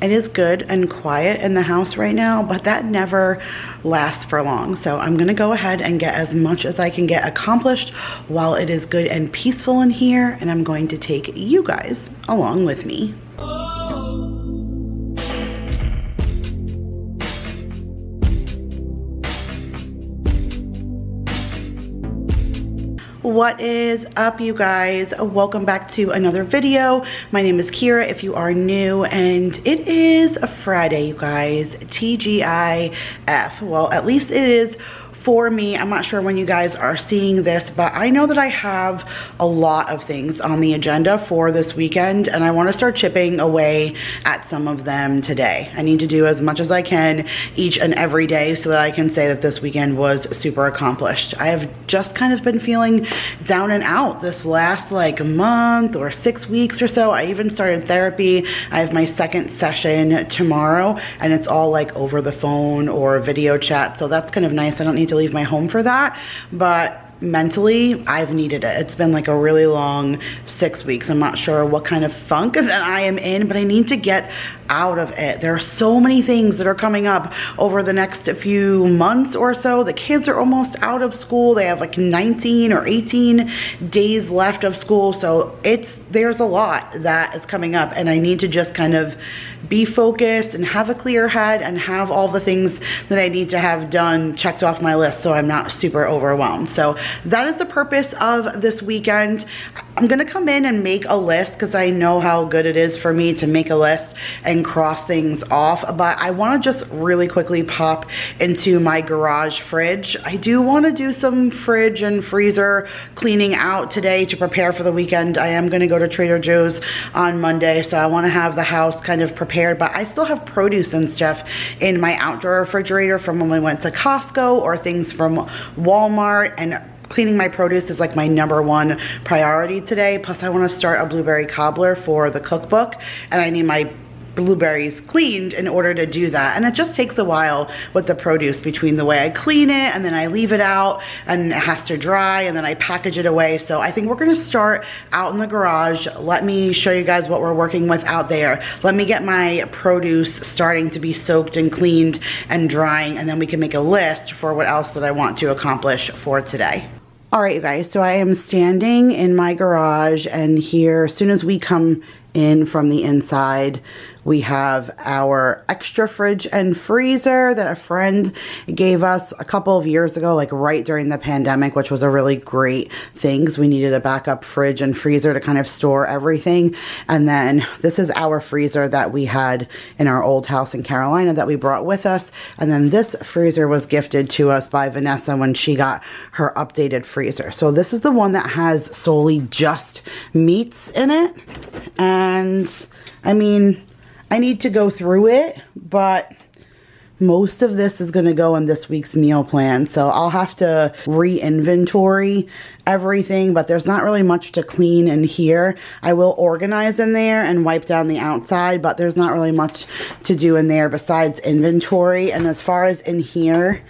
It is good and quiet in the house right now, but that never lasts for long. So I'm gonna go ahead and get as much as I can get accomplished while it is good and peaceful in here, and I'm going to take you guys along with me. What is up, you guys? Welcome back to another video. My name is Kira if you are new, and it is a Friday, you guys. TGIF. Well, at least it is for me. I'm not sure when you guys are seeing this, but I know that I have a lot of things on the agenda for this weekend, and I want to start chipping away at some of them today. I need to do as much as I can each and every day so that I can say that this weekend was super accomplished. I have just kind of been feeling down and out this last like month or 6 weeks or so. I even started therapy. I have my second session tomorrow, and it's all like over the phone or video chat, so that's kind of nice. I don't need to leave my home for that, but mentally I've needed it. It's been like a really long 6 weeks. I'm not sure what kind of funk that I am in, but I need to get out of it. There are so many things that are coming up over the next few months or so. The kids are almost out of school. They have like 19 or 18 days left of school, so there's a lot that is coming up, and I need to just kind of be focused and have a clear head and have all the things that I need to have done checked off my list so I'm not super overwhelmed. So that is the purpose of this weekend. I'm gonna come in and make a list because I know how good it is for me to make a list and cross things off, but I want to just really quickly pop into my garage fridge. I do want to do some fridge and freezer cleaning out today to prepare for the weekend. I am going to go to Trader Joe's on Monday, so I want to have the house kind of prepared, but I still have produce and stuff in my outdoor refrigerator from when we went to Costco or things from Walmart, and cleaning my produce is like my #1 priority today. Plus I want to start a blueberry cobbler for the cookbook, and I need my blueberries cleaned in order to do that, and it just takes a while with the produce between the way I clean it and then I leave it out and it has to dry and then I package it away. So I think we're gonna start out in the garage. Let me show you guys what we're working with out there. Let me get my produce starting to be soaked and cleaned and drying, and then we can make a list for what else that I want to accomplish for today. All right, you guys, so I am standing in my garage, and here, as soon as we come in from the inside, we have our extra fridge and freezer that a friend gave us a couple of years ago, like right during the pandemic, which was a really great thing because we needed a backup fridge and freezer to kind of store everything. And then this is our freezer that we had in our old house in Carolina that we brought with us. And then this freezer was gifted to us by Vanessa when she got her updated freezer. So this is the one that has solely just meats in it. And I mean, I need to go through it, but most of this is going to go in this week's meal plan. So I'll have to re-inventory everything, but there's not really much to clean in here. I will organize in there and wipe down the outside, but there's not really much to do in there besides inventory. And as far as in here,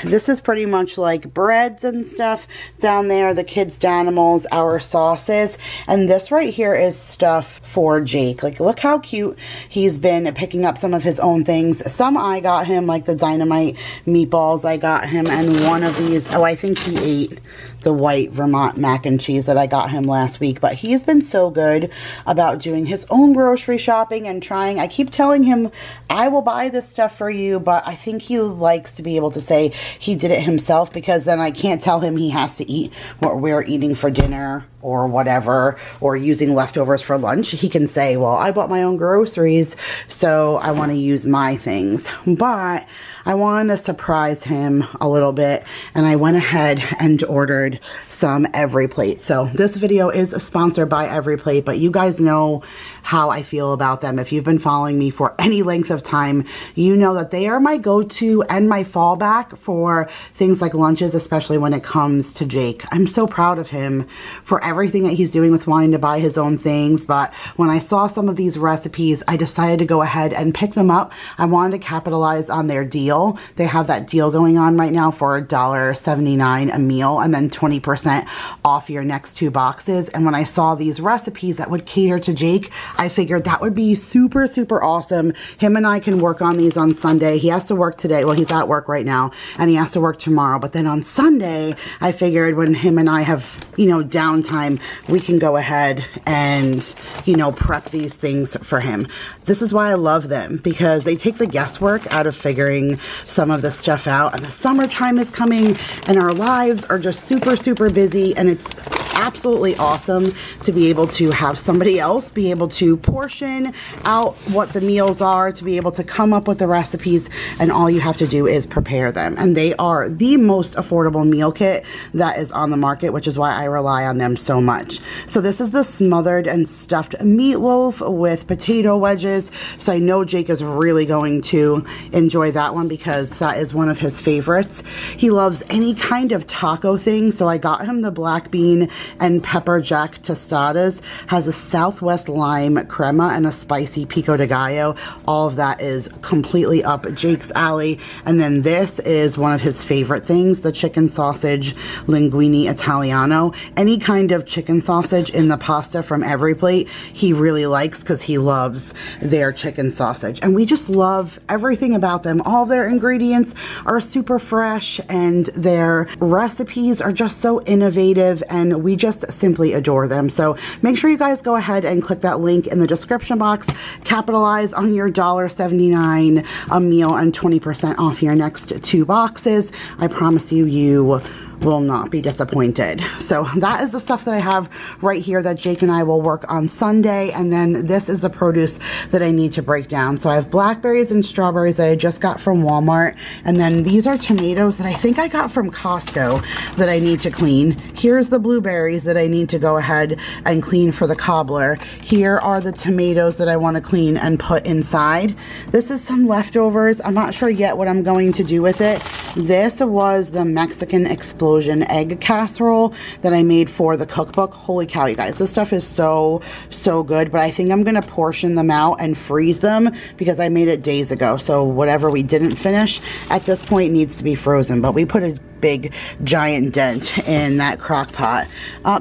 this is pretty much like breads and stuff down there, the kids' Danimals, our sauces, and this right here is stuff for Jake. Like, look how cute he's been picking up some of his own things. Some I got him, like the Dynamite meatballs I got him, and one of these, oh, I think he ate the white Vermont mac and cheese that I got him last week. But he's been so good about doing his own grocery shopping and trying. I keep telling him, I will buy this stuff for you, but I think he likes to be able to say he did it himself, because then I can't tell him he has to eat what we're eating for dinner or whatever, or using leftovers for lunch. He can say, well, I bought my own groceries, so I want to use my things. But I wanted to surprise him a little bit, and I went ahead and ordered some EveryPlate. So this video is sponsored by EveryPlate, but you guys know how I feel about them. If you've been following me for any length of time, you know that they are my go-to and my fallback for things like lunches, especially when it comes to Jake. I'm so proud of him for everything that he's doing with wanting to buy his own things, but when I saw some of these recipes, I decided to go ahead and pick them up. I wanted to capitalize on their deal. They have that deal going on right now for $1.79 a meal, and then 20% off your next 2 boxes. And when I saw these recipes that would cater to Jake, I figured that would be super, super awesome. Him and I can work on these on Sunday. He has to work today. Well, he's at work right now, and he has to work tomorrow. But then on Sunday, I figured when him and I have, you know, downtime, we can go ahead and, you know, prep these things for him. This is why I love them, because they take the guesswork out of figuring some of this stuff out. And the summertime is coming, and our lives are just super, super busy, and it's absolutely awesome to be able to have somebody else be able to portion out what the meals are, to be able to come up with the recipes, and all you have to do is prepare them. And they are the most affordable meal kit that is on the market, which is why I rely on them so much. So this is the smothered and stuffed meatloaf with potato wedges. So I know Jake is really going to enjoy that one because that is one of his favorites. He loves any kind of taco thing, so I got him the black bean and pepper jack tostadas. Has a Southwest lime crema and a spicy pico de gallo. All of that is completely up Jake's alley. And then this is one of his favorite things, the chicken sausage linguine italiano. Any kind of chicken sausage in the pasta from Every Plate he really likes, because he loves their chicken sausage. And we just love everything about them. All their ingredients are super fresh, and their recipes are just so innovative, and we just simply adore them. So make sure you guys go ahead and click that link in the description box. Capitalize on your $1.79 a meal and 20% off your next 2 boxes. I promise you, you will not be disappointed. So that is the stuff that I have right here that Jake and I will work on Sunday. And then this is the produce that I need to break down. So I have blackberries and strawberries that I just got from Walmart. And then these are tomatoes that I think I got from Costco that I need to clean. Here's the blueberries that I need to go ahead and clean for the cobbler. Here are the tomatoes that I want to clean and put inside. This is some leftovers. I'm not sure yet what I'm going to do with it. This was the Mexican explosion egg casserole that I made for the cookbook. Holy cow, you guys, this stuff is so good. But I think I'm gonna portion them out and freeze them because I made it days ago. So whatever we didn't finish at this point needs to be frozen. But we put a big giant dent in that crock pot.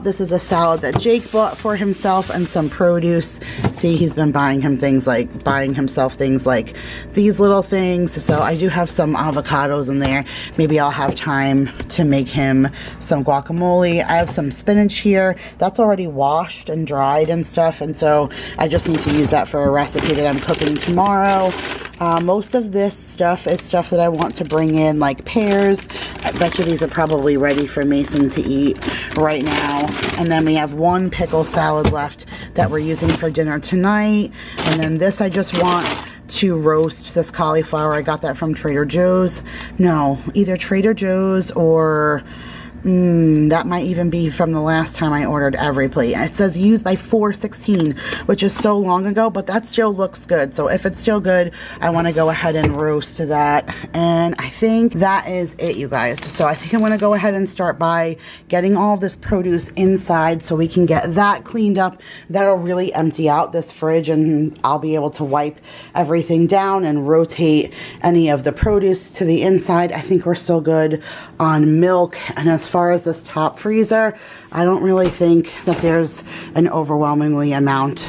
This is a salad that Jake bought for himself and some produce. See, he's been buying himself things like these little things. So I do have some avocados in there. Maybe I'll have time to make him some guacamole. I have some spinach here that's already washed and dried and stuff, and so I just need to use that for a recipe that I'm cooking tomorrow. Most of this stuff is stuff that I want to bring in, like pears. I bet you these are probably ready for Mason to eat right now. And then we have one pickle salad left that we're using for dinner tonight. And then this, I just want to roast this cauliflower. I got that from Trader Joe's. No, either Trader Joe's or that might even be from the last time I ordered Every Plate. It says used by 4/16, which is so long ago, but that still looks good. So if it's still good, I want to go ahead and roast that. And I think that is it, you guys. So I think I'm going to go ahead and start by getting all this produce inside so we can get that cleaned up. That'll really empty out this fridge, and I'll be able to wipe everything down and rotate any of the produce to the inside. I think we're still good on milk. And as far as this top freezer, I don't really think that there's an overwhelmingly amount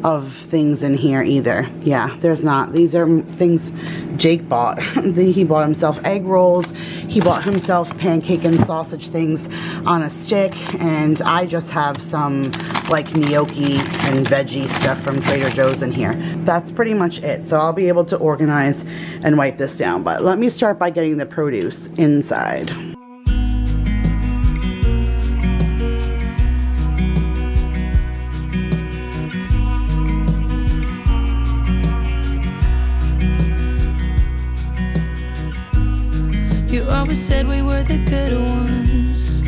of things in here either. Yeah, there's not. These are things Jake bought. He bought himself egg rolls. He bought himself pancake and sausage things on a stick. And I just have some like gnocchi and veggie stuff from Trader Joe's in here. That's pretty much it. So I'll be able to organize and wipe this down. But let me start by getting the produce inside. You always said we were the good ones.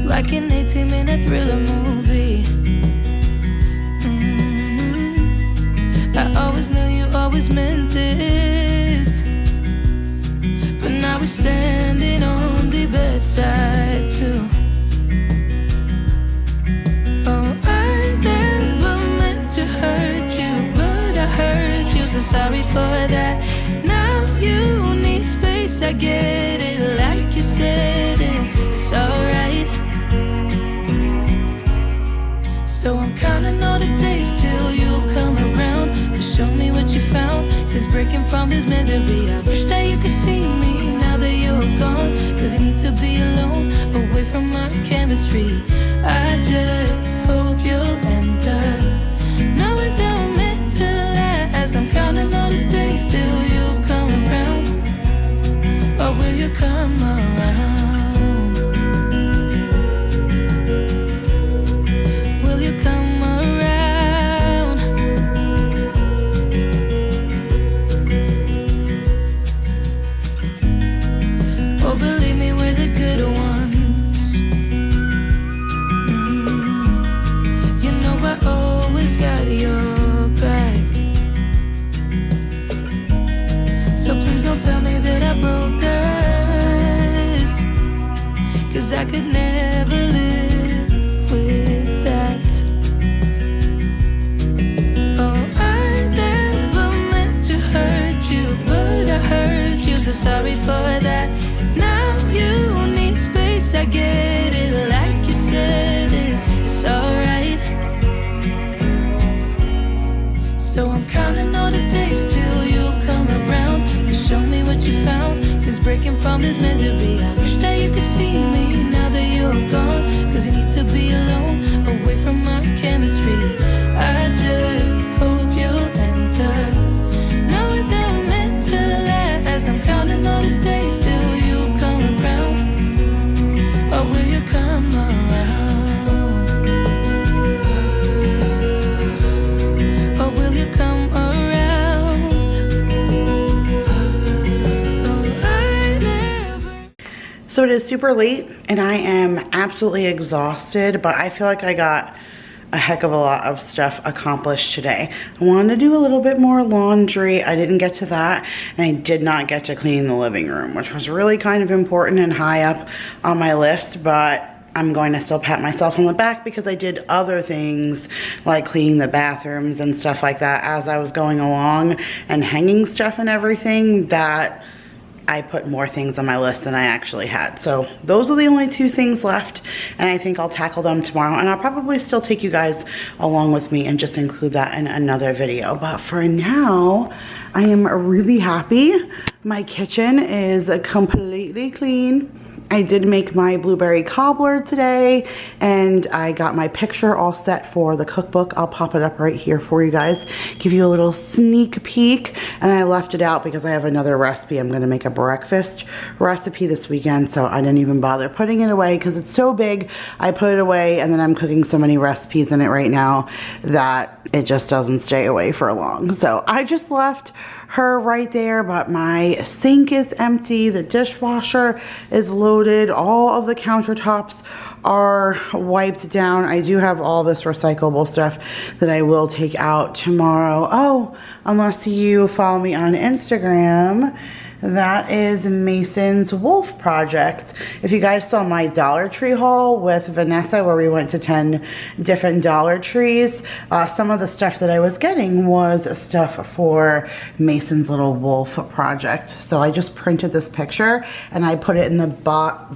Like an 18-minute thriller movie. I always knew you always meant it. But now we're standing on the bedside too. Oh, I never meant to hurt you, but I hurt you, so sorry for that. You need space, I get it, like you said, it's alright. this misery. I wish that you could see me now that you're gone. Cause you need to be alone, away from our chemistry. I just hope you'll end up knowing that we're meant to last. I'm counting all the days till you come around. Or will you come around? Will you come around? Oh, believe me, we're the good ones. You know I always got your back. So please don't tell me that I broke us, cause I could never live with that. Oh, I never meant to hurt you, but I hurt you, so sorry for that. Now you need space, I get it, like you said, it's alright. So I'm counting all the days till you come around to show me what you found since breaking from this misery. I wish that you could see me now that you're gone. Cause you need to be alone, away from our chemistry. I just hope you'll end up knowing that we're meant to last. I'm counting all the days till you come around. Or will you come around? Or will you come around? Oh, I never. So it is super late and I am absolutely exhausted, but I feel like I got a heck of a lot of stuff accomplished today. I wanted to do a little bit more laundry. I didn't get to that, and I did not get to clean the living room, which was really kind of important and high up on my list, but I'm going to still pat myself on the back because I did other things like cleaning the bathrooms and stuff like that as I was going along, and hanging stuff and everything that I put more things on my list than I actually had. So those are the only two things left, and I think I'll tackle them tomorrow, and I'll probably still take you guys along with me and just include that in another video. But for now, I am really happy. My kitchen is completely clean. I did make my blueberry cobbler today, and I got my picture all set for the cookbook. I'll pop it up right here for you guys, give you a little sneak peek. And I left it out because I have another recipe. I'm gonna make a breakfast recipe this weekend, so I didn't even bother putting it away because it's so big. I put it away, and then I'm cooking so many recipes in it right now that it just doesn't stay away for long. So I just left her right there, but my sink is empty, the dishwasher is loaded, all of the countertops are wiped down. I do have all this recyclable stuff that I will take out tomorrow. Oh, unless you follow me on Instagram, that is Mason's Wolf Project. If you guys saw my Dollar Tree haul with Vanessa where we went to 10 different Dollar Trees, some of the stuff that I was getting was stuff for Mason's little wolf project. So I just printed this picture and I put it in the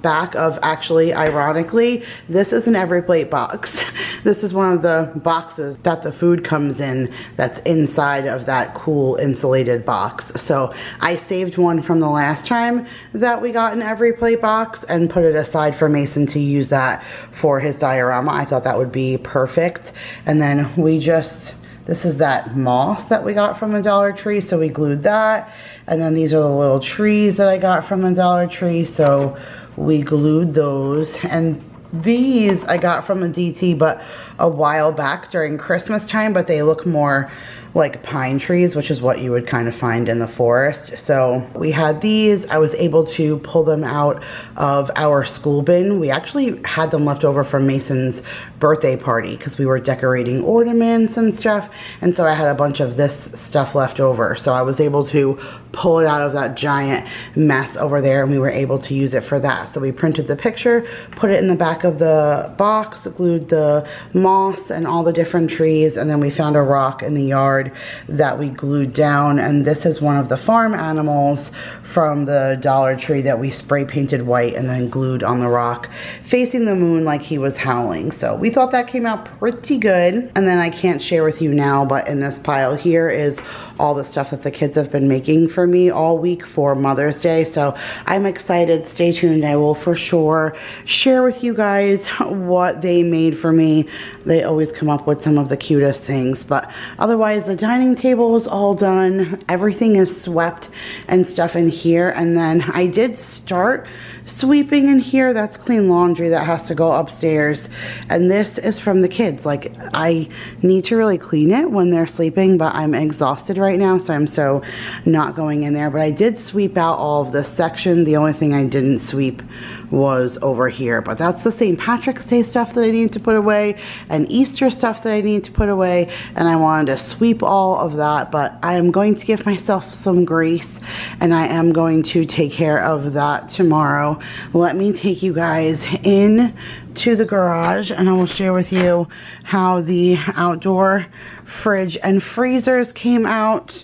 back of, actually, ironically, this is an Every Plate box. This is one of the boxes that the food comes in that's inside of that cool insulated box. So I saved one from the last time that we got an Every Plate box and put it aside for Mason to use that for his diorama. I thought that would be perfect. And then we just, this is that moss that we got from the Dollar Tree, so we glued that. And then these are the little trees that I got from the Dollar Tree, so we glued those. And these I got from a DT, but a while back during Christmas time, but they look more like pine trees, which is what you would kind of find in the forest. So we had these. I was able to pull them out of our school bin. We actually had them left over from Mason's birthday party because we were decorating ornaments and stuff. And so I had a bunch of this stuff left over. So I was able to pull it out of that giant mess over there, and we were able to use it for that. So we printed the picture, put it in the back of the box, glued the moss and all the different trees, and then we found a rock in the yard that we glued down, and this is one of the farm animals from the Dollar Tree that we spray painted white and then glued on the rock, facing the moon like he was howling. So we thought that came out pretty good. And then I can't share with you now, but in this pile here is all the stuff that the kids have been making for me all week for Mother's Day. So I'm excited. Stay tuned. I will for sure share with you guys what they made for me. They always come up with some of the cutest things, but otherwise the dining table is all done. Everything is swept and stuff in here. And then I did start sweeping in here. That's clean laundry that has to go upstairs, and this is from the kids. Like, I need to really clean it when they're sleeping, but I'm exhausted right now, so I'm so not going in there. But I did sweep out all of this section. The only thing I didn't sweep was over here, but that's the St. Patrick's Day stuff that I need to put away and Easter stuff that I need to put away, and I wanted to sweep all of that. But I am going to give myself some grace, and I am going to take care of that tomorrow. Let me take you guys in to the garage, and I will share with you how the outdoor fridge and freezers came out.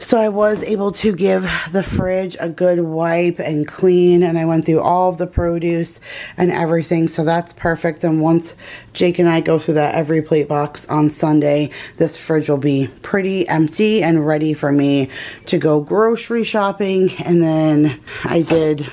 So I was able to give the fridge a good wipe and clean, and I went through all of the produce and everything, so that's perfect. And once Jake and I go through that every plate box on Sunday, this fridge will be pretty empty and ready for me to go grocery shopping. And then I did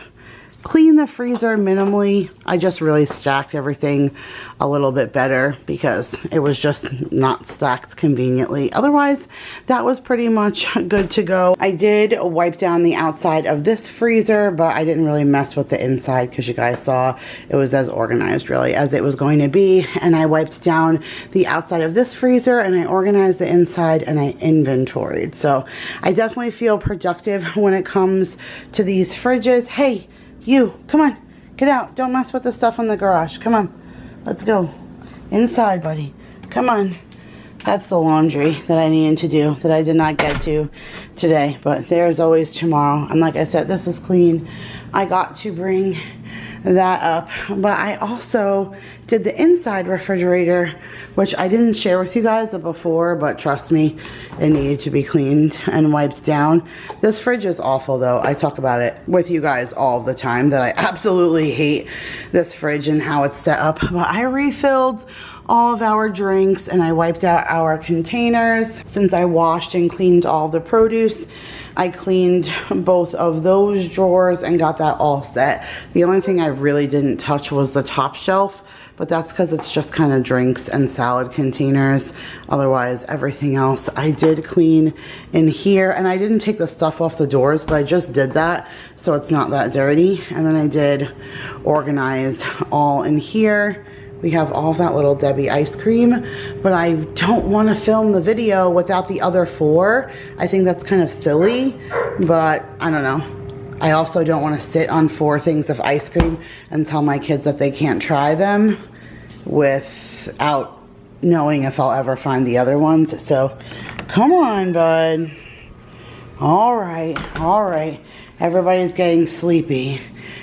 clean the freezer minimally. I just really stacked everything a little bit better because it was just not stacked conveniently. Otherwise, that was pretty much good to go. I did wipe down the outside of this freezer, but I didn't really mess with the inside because you guys saw it was as organized really as it was going to be. And I wiped down the outside of this freezer, and I organized the inside, and I inventoried. So I definitely feel productive when it comes to these fridges. Hey, you, come on, get out. Don't mess with the stuff in the garage. Come on, let's go inside, buddy. Come on. That's the laundry that I needed to do that I did not get to today, but there's always tomorrow. And like I said, this is clean. I got to bring that up, but I also did the inside refrigerator, which I didn't share with you guys before, but trust me, it needed to be cleaned and wiped down. This fridge is awful though. I talk about it with you guys all the time that I absolutely hate this fridge and how it's set up, but I refilled all of our drinks and I wiped out our containers. Since I washed and cleaned all the produce, I cleaned both of those drawers and got that all set. The only thing I really didn't touch was the top shelf, but that's because it's just kind of drinks and salad containers. Otherwise, everything else I did clean in here. And I didn't take the stuff off the doors, but I just did that so it's not that dirty. And then I did organize all in here. We have all of that Little Debbie ice cream, but I don't want to film the video without the other 4. I think that's kind of silly, but I don't know. I also don't want to sit on 4 things of ice cream and tell my kids that they can't try them without knowing if I'll ever find the other ones. So come on, bud. All right, all right. Everybody's getting sleepy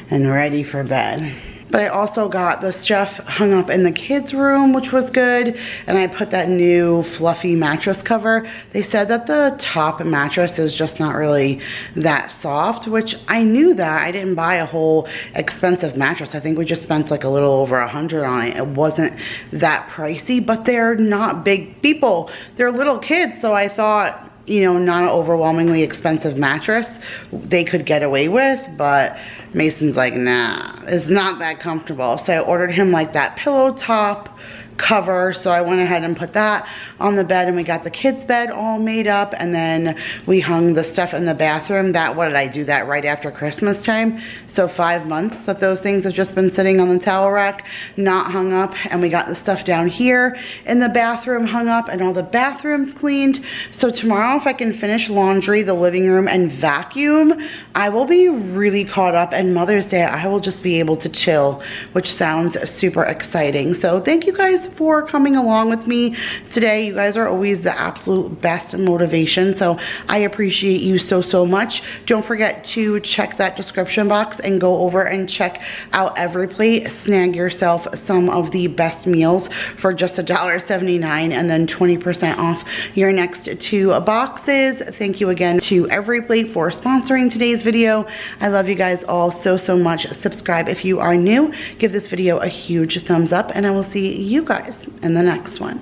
and ready for bed. But I also got the stuff hung up in the kids' room, which was good. And I put that new fluffy mattress cover. They said that the top mattress is just not really that soft, which I knew that. I didn't buy a whole expensive mattress. I think we just spent like a little over $100 on it. It wasn't that pricey, but they're not big people. They're little kids, so I thought, you know, not an overwhelmingly expensive mattress they could get away with, but Mason's like, nah, it's not that comfortable. So I ordered him like that pillow top cover, so I went ahead and put that on the bed, and we got the kids' bed all made up, and then we hung the stuff in the bathroom. That, what did I do that right after Christmas time? So 5 months that those things have just been sitting on the towel rack, not hung up, and we got the stuff down here in the bathroom hung up and all the bathrooms cleaned. So tomorrow, if I can finish laundry, the living room, and vacuum, I will be really caught up, and Mother's Day I will just be able to chill, which sounds super exciting. So thank you guys guys for coming along with me today. You guys are always the absolute best motivation, so I appreciate you so much. Don't forget to check that description box and go over and check out Every Plate. Snag yourself some of the best meals for just $1.79 and then 20% off your next 2 boxes. Thank you again to Every Plate for sponsoring today's video. I love you guys all so much. Subscribe if you are new. Give this video a huge thumbs up, and I will see you guys in the next one.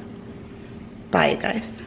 Bye, you guys.